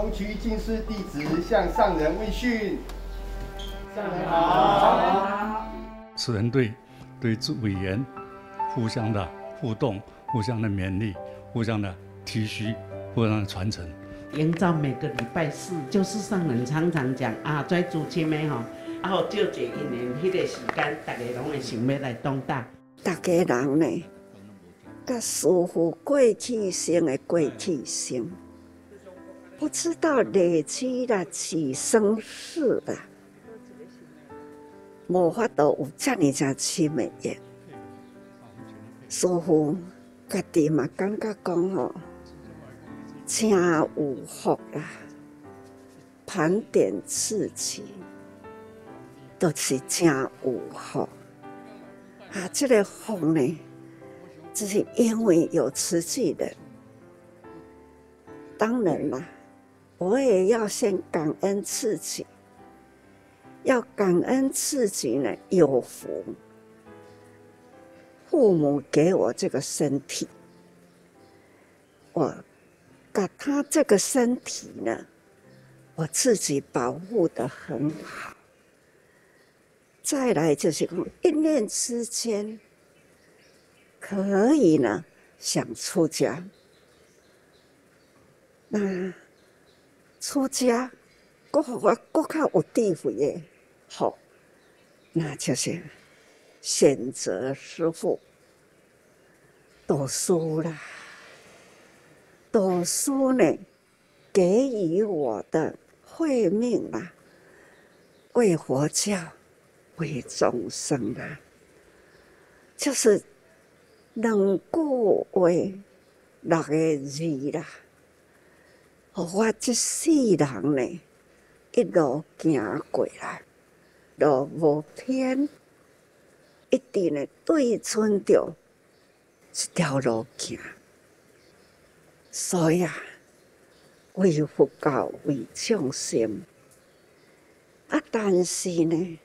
东区进士弟子向上人问讯。上人好。此人对委员互相的互动、互相的勉励、互相的体恤、互相的传承。营造每个礼拜四，就是上人常常讲啊，在主亲的吼，然后就这一年迄个时间，大家拢会想要来东大。大家人呢，甲师父过去生的过去生，不知道累积了几生世啦，无法度有这么正深的缘。师父家己嘛感觉讲吼，真有福啦，盘点自己，都是真有福啊！这个福呢，只是因为有慈济人。当然啦，我也要先感恩自己，要感恩自己呢有福，父母给我这个身体，我把他这个身体呢，我自己保护得很好。再来就是讲，一念之间可以呢想出家。那出家，我较有智慧的，好，那就是选择师父读书啦。读书呢，给予我的慧命啦，为佛教，为众生啦，就是能够为6个字啦，互我这世人呢，一路行过来，路无偏，一定呢对准着这条路行。所以啊，为佛教，为众生啊，但是呢，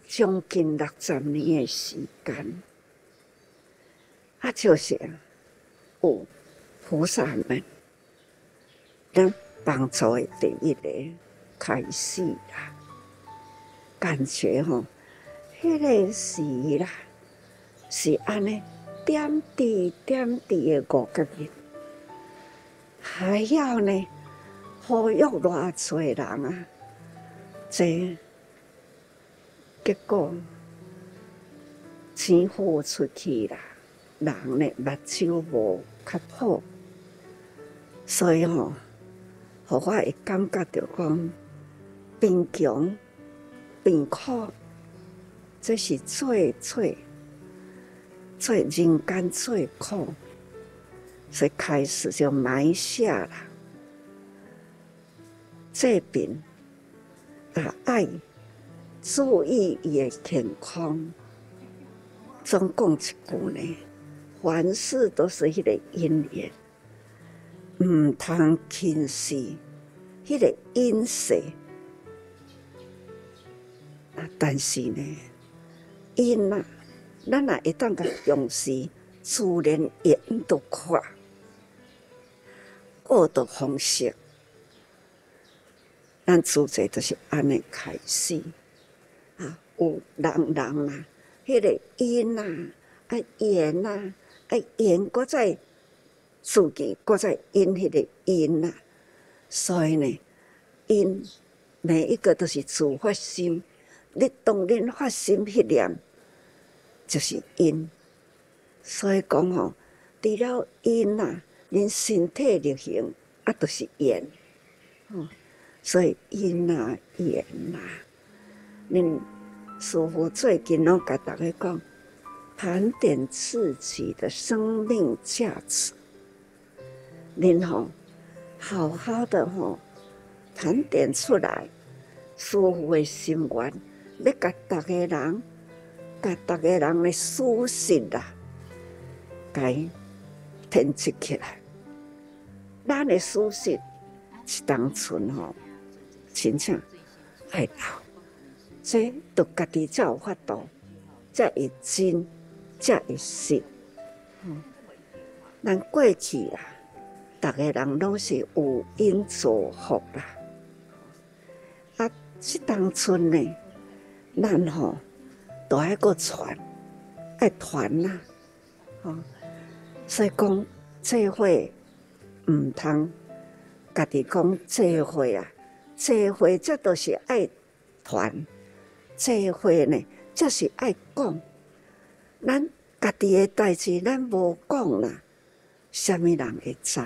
将近60年的时间，啊，就是有菩萨们，咱帮助的第一个开始啦，感觉吼，迄个时啦，是安尼点滴点滴的5个月。还要呢，呼吁偌济人啊！这结果钱付出去啦，人呢目睭无较好，所以吼，互我会感觉到讲，贫穷、贫苦，这是最人间最苦。所以开始就埋下了这边啊，爱注意伊的健康。总讲一句呢，凡事都是迄个因缘，唔通轻视迄个因势啊。但是呢，因啊，咱也会当甲重视，自然缘都快。过的方式，咱主者就是安尼开始啊。有人啊，迄个因啊，缘啊，缘，搁再自己，搁再因迄个因啊。所以呢，因每一个都是自发心。你当然发心迄念，就是因。所以讲吼，除了因啊。恁身体力行啊，都是缘，所以因啊缘啊。恁师父最近拢甲大家讲，盘点自己的生命价值。恁吼好好的吼盘点出来，师父的心愿，要甲大家人，甲大家人的私信啦，该编辑起来。咱的私信是当存吼，真正爱留，这都家己才有法度，才会真，才会实。咱过去啊，大家人拢是有因造福啦。啊，这当村呢，咱吼都爱个传，爱传啦，吼。所以讲聚会唔通家己讲聚会啊，聚会这都是爱传，聚会呢，这是爱讲。咱家己的代志，咱无讲啦，啥物人会知？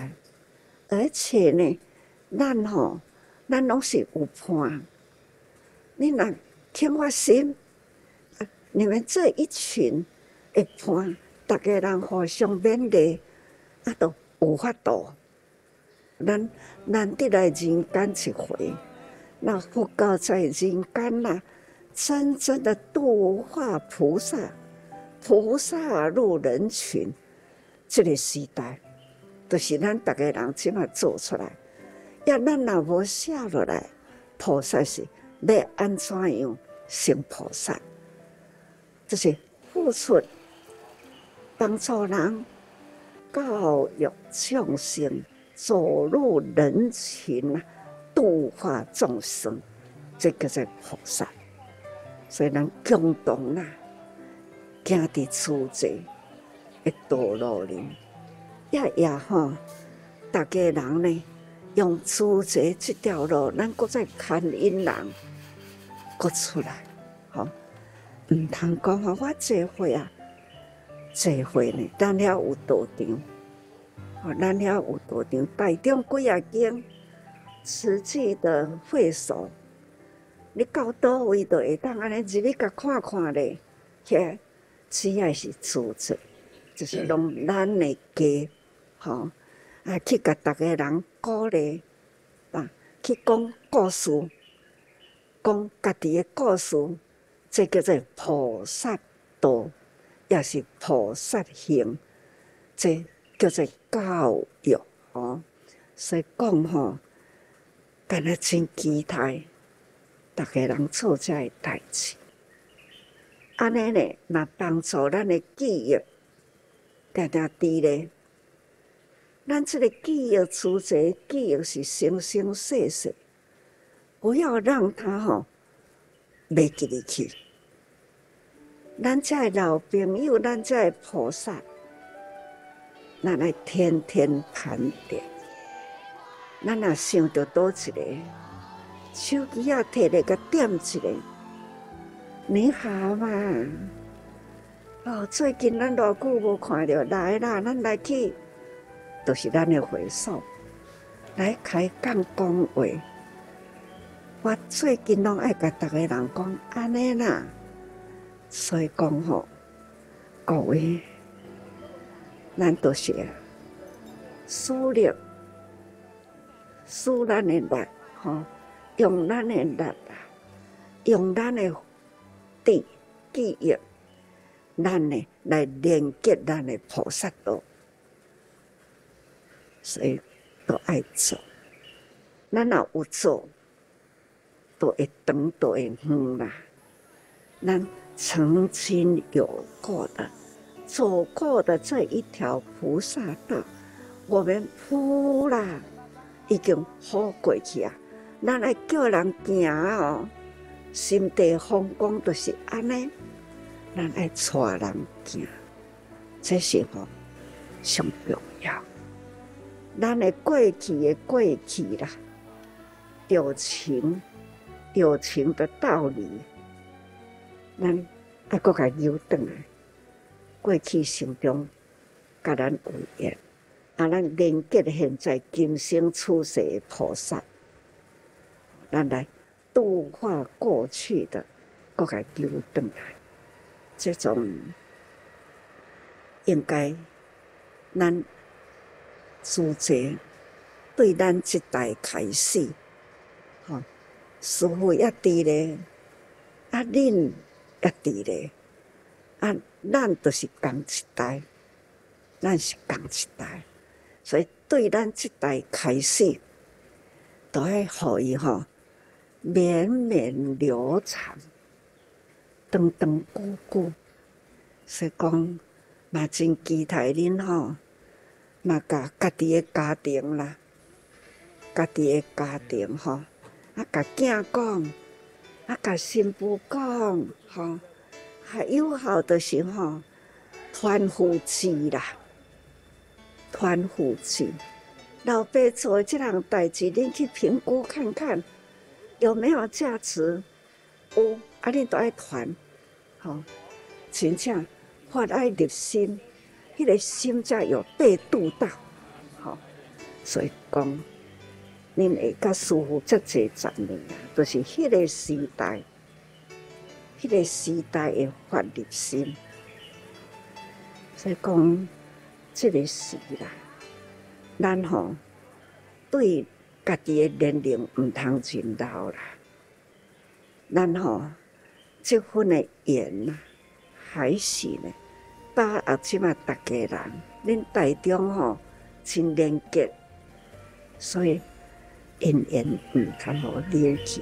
而且呢，咱拢是有伴。你若肯发心，你们这一群会伴，大家人互相勉励，啊，都有法度。咱得来人间一回，那佛教在人间啦，真正的度化菩萨，菩萨入人群，这个时代。就是咱大家人即马做出来，要咱若无写落来，菩萨是要安怎样成菩萨？就是付出，帮助人，教育众生，走入人群啊，度化众生，这个叫菩萨。所以咱共同啦，行伫此际的道路里。也吼，大家人呢，用主持这条路，咱搁再牵引人，搁出来，吼，唔通讲吼，我聚会啊，聚会呢，咱遐有道场，吼，咱遐有道场，台中几啊间慈济的会所，你到倒位都会当安尼入去甲看看咧，遐只要是主持，就是拢咱的家。吼，啊，去甲大家人鼓励，啊，去讲故事，讲家己的故事，这叫做菩萨道，也是菩萨行，这叫做教育，吼。所以讲吼，敢若真期待，大家人做这个代志，安尼呢，若帮助咱的记忆，定定伫咧。咱这个记忆储值，记忆是生生世世，不要让它袂记入去。咱这老朋友，咱这菩萨，咱来天天盘点。咱若想到倒一个，手机啊摕来甲点一个，你好嘛？哦，最近咱偌久无看到，来啦，咱来去。都是咱的会所来开讲讲话。我最近拢爱甲大家人讲安尼啦，所以讲吼，各位，咱都是努力，使咱的力吼，用咱的力啊，用咱的记忆，咱呢来连接咱的菩萨道。所以都爱做，咱若有做，都会长，都会远啦。咱曾经有过的、走过的这一条菩萨道，我们铺啦，已经好过去啊。咱来叫人行哦，心地风光就是安尼。咱爱带人行，这是上重要。咱的过去的过去啦，有情的道理，咱爱搁甲扭转来。过去心中甲咱有缘，啊，咱连接现在今生出世的菩萨，咱来度化过去的，搁甲扭转来。这种应该咱。主持对咱这代开始，师父也伫咧，啊，恁也伫咧，啊，咱就是同一代，咱是同一代，所以对咱这代开始，都要互伊绵绵流长，长长久久。所以讲，嘛真期待恁那甲家己的家庭啦，家己的家庭吼，甲囝讲，甲新妇讲，吼，还友好的是吼，团夫妻啦，团夫妻。老爸做这样代志，恁去评估看看有没有价值？有，恁都爱团，吼，真正发爱入心。迄个心才有被度到，吼，所以讲，恁会甲师父遮济10年啊，就是迄个时代，迄个时代的发入心。所以讲，这个时啦，咱吼对家己的年龄毋通真老啦，咱吼这份的缘啊，还是呢。把握即马大家人，恁台中吼真连结，所以缘缘毋通互离去。